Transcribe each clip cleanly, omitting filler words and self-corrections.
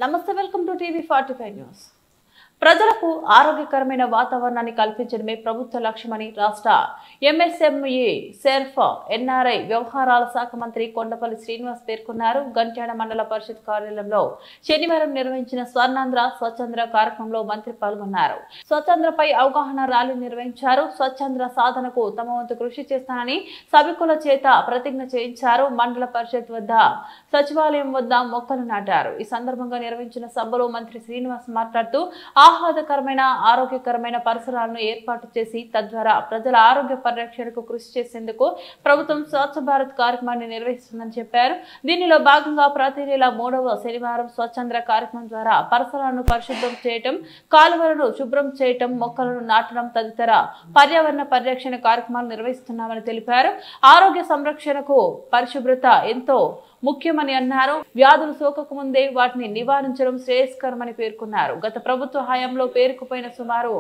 నమస్తే, welcome to TV 45 news. ప్రజలకు ఆరోగ్యకరమైన వాతావరణాన్ని కల్పించడమే ప్రభుత్వ లక్ష్యమని రాష్ట్ర ఎంఎస్ఎంఈ సెర్ఫ్ ఎన్ఆర్ఐ వ్యవహారాల శాఖ మంత్రి కొండపల్లి శ్రీనివాస్ పేర్కొన్నారు. గంట్యాడ మండల పరిషత్ కార్యాలయంలో శనివారం నిర్వహించిన స్వర్ణాంధ్ర స్వచ్ఛంద్ర కార్యక్రమంలో మంత్రి పాల్గొన్నారు. స్వచ్ఛంద్రపై అవగాహన ర్యాలీ నిర్వహించారు. స్వచ్ఛంద్ర సాధనకు తమ వంతు కృషి చేస్తానని సభికుల చేత ప్రతిజ్ఞ చేయించారు. మండల పరిషత్ వద్ద సచివాలయం వద్ద మొక్కలు నాటారు. ఈ సందర్భంగా నిర్వహించిన సభలో మంత్రి శ్రీనివాస్ మాట్లాడుతూ ఆహ్లాదకరమైన ఆరోగ్యకరమైన పరిసరాలను ఏర్పాటు చేసి తద్వారా ప్రజల ఆరోగ్య పరిరక్షణకు కృషి చేసేందుకు ప్రభుత్వం స్వచ్ఛ భారత్ కార్యక్రమాన్ని నిర్వహిస్తుందని చెప్పారు. దీనిలో భాగంగా ప్రతి నెల 3వ శనివారం స్వచ్ఛంద్ర కార్యక్రమం ద్వారా పరిసరాలను పరిశుభ్రం చేయటం, కాలువలను శుభ్రం చేయటం, మొక్కలను నాటడం తదితర పర్యావరణ పరిరక్షణ కార్యక్రమాలు నిర్వహిస్తున్నామని తెలిపారు. ఆరోగ్య సంరక్షణకు పరిశుభ్రత ఎంతో ముఖ్యమని అన్నారు. వ్యాధులు సోకక ముందే వాటిని నివారించడం శ్రేయస్కరమని పేర్కొన్నారు. గత ప్రభుత్వ హయాంలో పేరుకుపోయిన సుమారు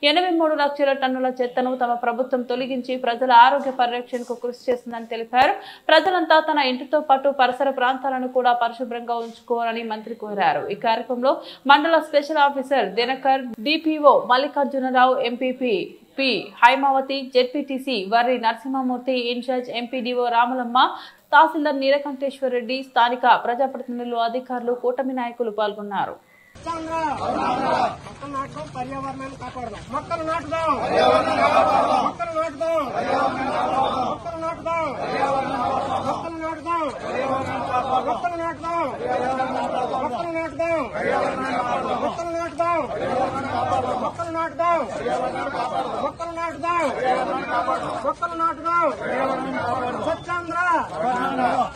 83 లక్షల టన్నుల చెత్తను తమ ప్రభుత్వం తొలగించి ప్రజల ఆరోగ్య పరిరక్షణకు కృషి చేస్తుందని తెలిపారు. ప్రజలంతా తన ఇంటితో పాటు పరిసర ప్రాంతాలను కూడా పరిశుభ్రంగా ఉంచుకోవాలని మంత్రి కోరారు. ఈ కార్యక్రమంలో మండల special officer Dinakar, DPO Mallikarjunarao, MPP P Haimavathi, ZPTC Varri Narasimhamurthy, incharge MPDO Ramalamma, tahsildar Neelakanteswara Reddy, స్థానిక ప్రజాప్రతినిధులు, అధికారులు, కూటమి నాయకులు పాల్గొన్నారు. పర్యావరణాన్ని కాపాడదాం, మొక్కలు నాటుదాం, మొక్కలు నాటుదాం, మొక్కలు నాటుదాం, మొక్కలు నాటుదాం, మొక్కలు నాటుదాం, మొక్కలు నాటుదాం, మొక్కలు నాటుదాం, మొక్కలు నాటుదాం, మొక్కలు నాటుదాం, స్వచ్ఛాంధ్ర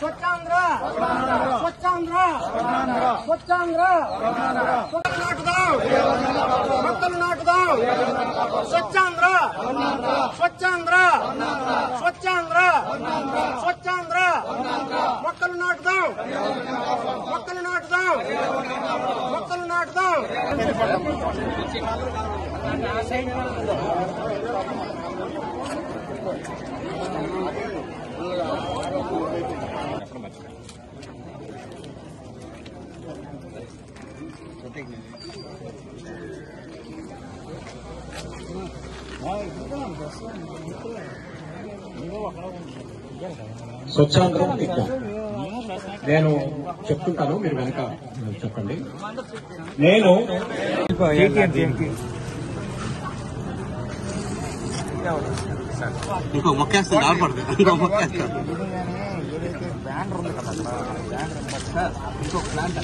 స్వచ్ఛాంధ్ర స్వచ్ఛాంధ్ర స్వచ్ఛాంధ్ర మొక్కలు నాటుదాం, మొక్కలు నాటుదాం, స్వచ్ఛాంధ్ర స్వచ్ఛాంధ్ర స్వచ్ఛాంధ్ర స్వచ్ఛాంధ్ర మొక్కలు నాటుదాం, మొక్కలు నాటుదాం, మొక్కలు నాటుదాం. స్వచ్ఛాంధ్రం నేను చెప్తుంటాను, మీరు వెనక చెప్పండి. నేను ఇంకో మొక్కేస్తాను, ఆడపడుతుంది ఇంకో మొక్కేస్తాను. బ్యానర్ ఉంది కదా సార్, ఇంకో ప్లాంట్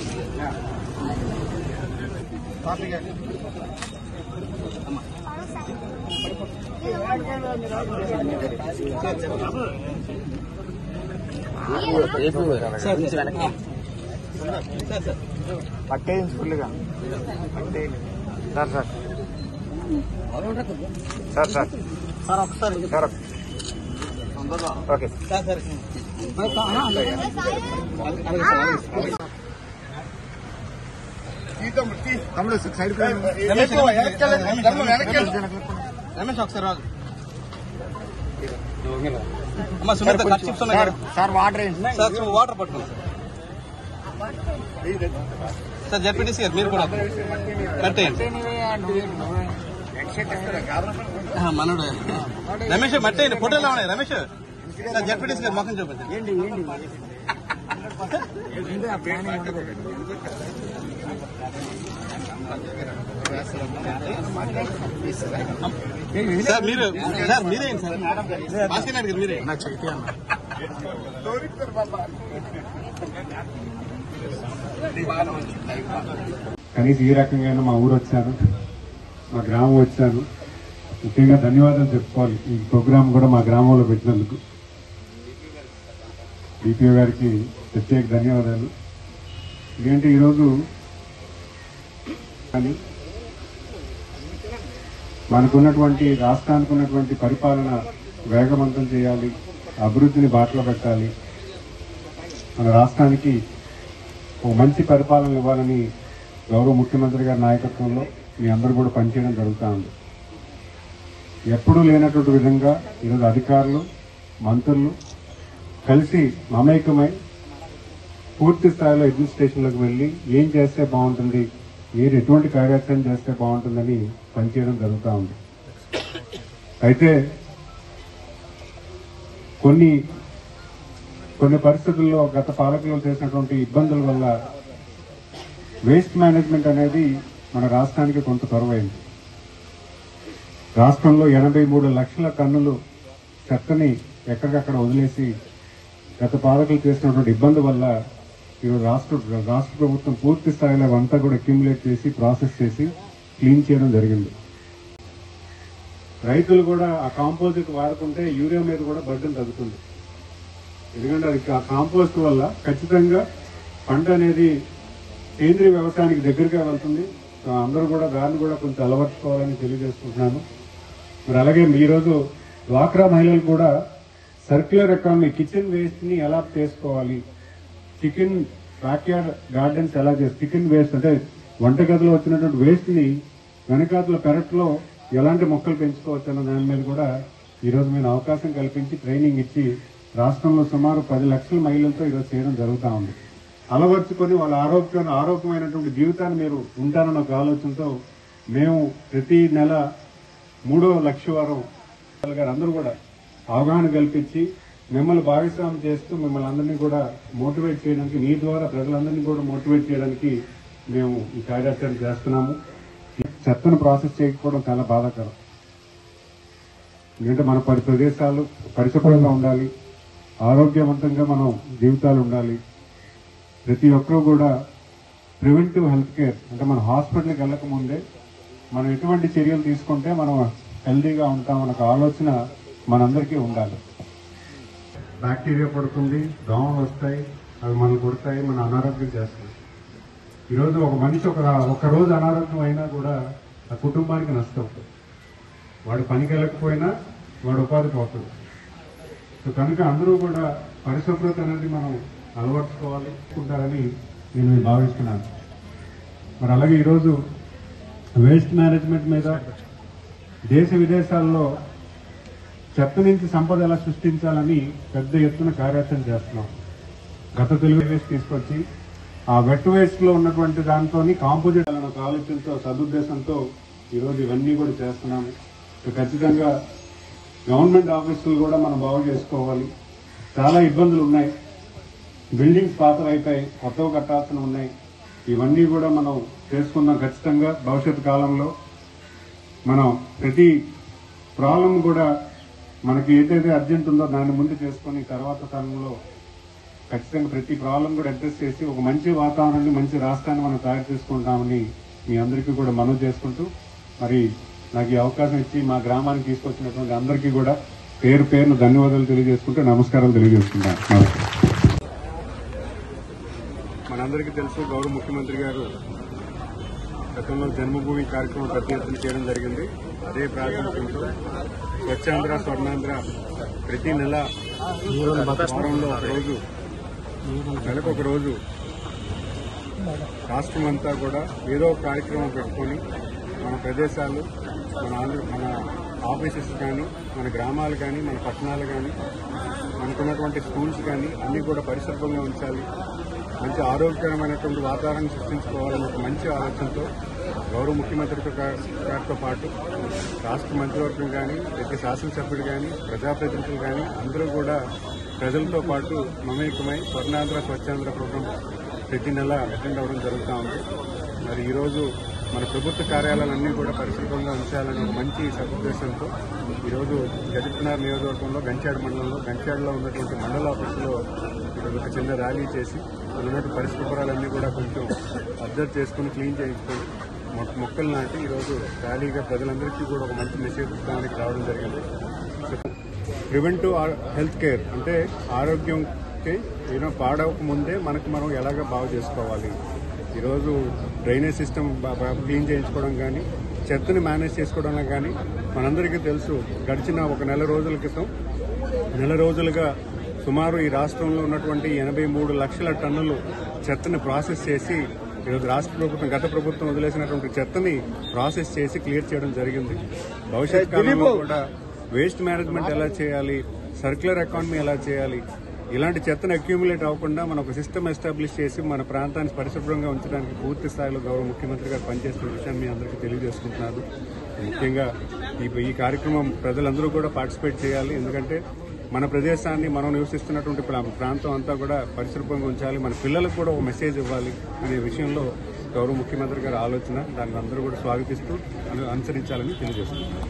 పట్టేది ఫుల్గా sir sir sir sir sir ఒకసారి సార్ ఓకే సార్ సార్ తమ్ముడు సైడ్ రమేష్ ఒకసారి అమ్మా సునీత కట్ చిప్స్ ఉన్నాయి సార్, వాటర్ సార్, వాటర్ పట్టుకోండి సార్. జెడ్పీటీసీ గారు మీరు కూడా కట్టేయండి. మనోడు రమేష్ మట్టేయండి, ఫోటోలో ఉన్నాయి రమేష్. సార్ జెడ్పీటీసీ గారు మొఖం చూపించండి. సార్ మీరు సార్ మీరేంటి సార్, భాస్కర్ నాయుడు గారు మీరే కనీసం ఈ రకంగా మా ఊరు వచ్చాను, మా గ్రామం వచ్చాను. ముఖ్యంగా ధన్యవాదాలు చెప్పుకోవాలి ఈ ప్రోగ్రాం కూడా మా గ్రామంలో పెట్టినందుకు. డిపిఓ గారికి ప్రత్యేక ధన్యవాదాలు. ఎందుకంటే ఈరోజు కానీ మనకున్నటువంటి రాష్ట్రానికి ఉన్నటువంటి పరిపాలన వేగవంతం చేయాలి, అభివృద్ధిని బాటలో పెట్టాలి, మన రాష్ట్రానికి ఒక మంచి పరిపాలన ఇవ్వాలని గౌరవ ముఖ్యమంత్రి గారి నాయకత్వంలో మీ అందరూ కూడా పనిచేయడం జరుగుతూ ఉంది. ఎప్పుడూ లేనటువంటి విధంగా ఈరోజు అధికారులు, మంత్రులు కలిసి మమేకమై పూర్తి స్థాయిలో అడ్మినిస్ట్రేషన్లోకి వెళ్ళి ఏం చేస్తే బాగుంటుంది, మీరు ఎటువంటి కార్యాచరణ చేస్తే బాగుంటుందని పనిచేయడం జరుగుతూ ఉంది. అయితే కొన్ని పరిస్థితుల్లో గత పాలకులు చేసినటువంటి ఇబ్బందుల వల్ల వేస్ట్ మేనేజ్మెంట్ అనేది మన రాష్ట్రానికి కొంత కొరవైంది. రాష్ట్రంలో 83 లక్షల టన్నులు చెత్తని ఎక్కడికక్కడ వదిలేసి గత పాలకులు చేసినటువంటి ఇబ్బంది వల్ల ఈరోజు రాష్ట్ర ప్రభుత్వం పూర్తి స్థాయిలో అంతా కూడా అక్యుములేట్ చేసి ప్రాసెస్ చేసి క్లీన్ చేయడం జరిగింది. రైతులు కూడా ఆ కాంపోజిట్ వాడుకుంటే యూరియా మీద కూడా బర్డెన్ తగ్గుతుంది. ఎందుకంటే అది ఆ కాంపోస్ట్ వల్ల ఖచ్చితంగా పంట అనేది సేంద్రీయ వ్యవసాయానికి దగ్గరగా వెళ్తుంది. అందరూ కూడా దాన్ని కూడా కొంచెం అలవర్చుకోవాలని తెలియజేసుకుంటున్నాను. మరి అలాగే ఈరోజు డ్వాక్రా మహిళలు కూడా సర్క్యులర్ ఎకానమీ, కిచెన్ వేస్ట్ ని ఎలా చేసుకోవాలి, చికెన్ బ్యాక్యార్డ్ గార్డెన్స్ ఎలా చేసి చికెన్ వేస్ట్ అంటే వంటగదిలో వచ్చినటువంటి వేస్ట్ ని వెనకాతల పెరట్లో ఎలాంటి మొక్కలు పెంచుకోవచ్చు అన్న దాని మీద కూడా ఈరోజు మేము అవకాశం కల్పించి ట్రైనింగ్ ఇచ్చి రాష్ట్రంలో సుమారు 10 లక్షల మహిళలతో ఈరోజు చేయడం జరుగుతూ ఉంది. అలవర్చుకొని వాళ్ళ ఆరోగ్యమైనటువంటి జీవితాన్ని మీరు ఉంటారన్న ఒక ఆలోచనతో మేము ప్రతి నెల 3వ లక్ష వారం అందరూ కూడా అవగాహన కల్పించి మిమ్మల్ని భాగస్వామ్యం చేస్తూ మిమ్మల్ని అందరినీ కూడా మోటివేట్ చేయడానికి, మీ ద్వారా ప్రజలందరినీ కూడా మోటివేట్ చేయడానికి మేము ఈ కార్యాచరణ చేస్తున్నాము. చెత్తను ప్రాసెస్ చేయకపోవడం చాలా బాధాకరం. ఎందుకంటే మన ప్రదేశాలు పరిశుభ్రంగా ఉండాలి, ఆరోగ్యవంతంగా మనం జీవితాలు ఉండాలి. ప్రతి ఒక్కరూ కూడా ప్రివెంటివ్ హెల్త్ కేర్ అంటే మన హాస్పిటల్కి వెళ్ళక ముందే మనం ఎటువంటి చర్యలు తీసుకుంటే మనం హెల్దీగా ఉంటామన్న ఆలోచన మనందరికీ ఉండాలి. బ్యాక్టీరియా పడుతుంది, దోమలు వస్తాయి, అవి మనల్ని కొడతాయి, మన అనారోగ్యం చేస్తాయి. ఈరోజు ఒక మనిషి ఒక రోజు అనారోగ్యం అయినా కూడా ఆ కుటుంబానికి నష్టం. వాడు పనికి వెళ్ళకపోయినా వాడు ఉపాధి పోతుంది. సో కనుక అందరూ కూడా పరిశుభ్రత అనేది మనం అలవర్చుకోవాలి ఉంటారని నేను భావిస్తున్నాను. మరి అలాగే ఈరోజు వేస్ట్ మేనేజ్మెంట్ మీద దేశ విదేశాల్లో చెత్త నుంచి సంపద ఎలా సృష్టించాలని పెద్ద ఎత్తున కార్యాచరణ చేస్తున్నాం. గత తెలుగు వేస్ట్ తీసుకొచ్చి ఆ వెట్ వేస్ట్ లో ఉన్నటువంటి దాంతో కాంపోజిట్ అనే ఒక ఆలోచనతో సదుద్దేశంతో ఈరోజు ఇవన్నీ కూడా చేస్తున్నాము. ఖచ్చితంగా గవర్నమెంట్ ఆఫీసులు కూడా మనం బాగు చేసుకోవాలి. చాలా ఇబ్బందులు ఉన్నాయి. బిల్డింగ్స్ పాతవైపోయి కొత్తవి కట్టాల్సిన ఉన్నాయి. ఇవన్నీ కూడా మనం చేసుకుందాం. ఖచ్చితంగా భవిష్యత్ కాలంలో మనం ప్రతి ప్రాబ్లం కూడా మనకి ఏదైతే అర్జెంట్ ఉందో దాన్ని ముందు చేసుకుని తర్వాత తరంలో ఖచ్చితంగా ప్రతి ప్రాబ్లం కూడా అడ్రస్ చేసి ఒక మంచి వాతావరణాన్ని, మంచి రాష్ట్రాన్ని మనం తయారు చేసుకుంటామని మీ అందరికీ కూడా మనవి చేసుకుంటూ, మరి నాకు ఈ అవకాశం ఇచ్చి మా గ్రామానికి తీసుకొచ్చినటువంటి అందరికీ కూడా పేరును ధన్యవాదాలు తెలియజేసుకుంటూ నమస్కారాలు తెలియజేసుకుంటాను. మనందరికీ తెలుసు, గౌరవ ముఖ్యమంత్రి గారు గతంలో జన్మభూమి కార్యక్రమం పెద్ద ఎత్తున చేయడం జరిగింది. అదే ప్రాధాన్యతతో స్వచ్ఛాంధ్ర, స్వర్ణాంధ్ర ప్రతి నెల వారంలో ఒకరోజు, నెలకు ఒక రోజు రాష్ట్రం అంతా కూడా ఏదో ఒక కార్యక్రమం పెట్టుకొని మన ప్రదేశాలు, మన ఆఫీసెస్ కానీ, మన గ్రామాలు కానీ, మన పట్టణాలు కానీ, మనకున్నటువంటి స్కూల్స్ కానీ అన్నీ కూడా పరిశుభ్రంగా ఉంచాలి, మంచి ఆరోగ్యకరమైనటువంటి వాతావరణం సృష్టించుకోవాలనే ఒక మంచి ఆలోచనతో గౌరవ ముఖ్యమంత్రి గారితో పాటు రాష్ట్ర మంత్రివర్గం కానీ, ప్రతి శాసనసభ్యుడు కానీ, ప్రజాప్రతినిధులు కానీ అందరూ కూడా ప్రజలతో పాటు మమేకమై స్వర్ణాంధ్ర, స్వచ్ఛాంధ్ర ప్రోగ్రాం ప్రతి నెల అటెండ్ అవ్వడం జరుగుతూ ఉంది. మరి ఈరోజు మన ప్రభుత్వ కార్యాలయాలన్నీ కూడా పరిశుభ్రంగా ఉంచాలనే ఒక మంచి సదుద్దేశంతో ఈరోజు గజపతినగర్ నియోజకవర్గంలో గంచాడు మండలంలో, గంచాడులో ఉన్నటువంటి మండల ఆఫీసులో ఈరోజు ఒక చిన్న ర్యాలీ చేసి ఉన్నటువంటి పరిశుభ్రాలన్నీ కూడా కొంచెం అబ్జర్వ్ చేసుకుని క్లీన్ చేయించుకొని మొక్కలు నాటి ఈరోజు ర్యాలీగా ప్రజలందరికీ కూడా ఒక మంచి మెసేజ్ ఇస్తానికి రావడం జరిగింది. ప్రివెంటివ్ హెల్త్ కేర్ అంటే ఆరోగ్యంకి పాడవక ముందే మనకు మనం ఎలాగ బాగు చేసుకోవాలి. ఈరోజు డ్రైనేజ్ సిస్టమ్ క్లీన్ చేయించుకోవడం కానీ, చెత్తని మేనేజ్ చేసుకోవడం కానీ మనందరికీ తెలుసు. గడిచిన ఒక నెల రోజులుగా సుమారు ఈ రాష్ట్రంలో ఉన్నటువంటి 83 లక్షల టన్నులు చెత్తని ప్రాసెస్ చేసి ఈరోజు రాష్ట్ర ప్రభుత్వం, గత ప్రభుత్వం వదిలేసినటువంటి చెత్తని ప్రాసెస్ చేసి క్లియర్ చేయడం జరిగింది. భవిష్యత్ కాలంలో కూడా వేస్ట్ మేనేజ్మెంట్ ఎలా చేయాలి, సర్క్యులర్ ఎకానమీ ఎలా చేయాలి, ఇలాంటి చెత్తను అక్యూములేట్ అవ్వకుండా మనం ఒక సిస్టమ్ ఎస్టాబ్లిష్ చేసి మన ప్రాంతాన్ని పరిశుభ్రంగా ఉంచడానికి పూర్తి స్థాయిలో గౌరవ ముఖ్యమంత్రి గారు పనిచేస్తున్న విషయాన్ని మీ అందరికీ తెలియజేసుకుంటున్నారు. ముఖ్యంగా ఈ కార్యక్రమం ప్రజలందరూ కూడా పార్టిసిపేట్ చేయాలి. ఎందుకంటే మన ప్రదేశాన్ని మనం నివసిస్తున్నటువంటి ప్రాంతం అంతా కూడా పరిశుభ్రంగా ఉంచాలి, మన పిల్లలకు కూడా ఒక మెసేజ్ ఇవ్వాలి అనే విషయంలో గౌరవ ముఖ్యమంత్రి గారి ఆలోచన. దాన్ని అందరూ కూడా స్వాగతిస్తూ అనుసరించాలని తెలియజేస్తున్నారు.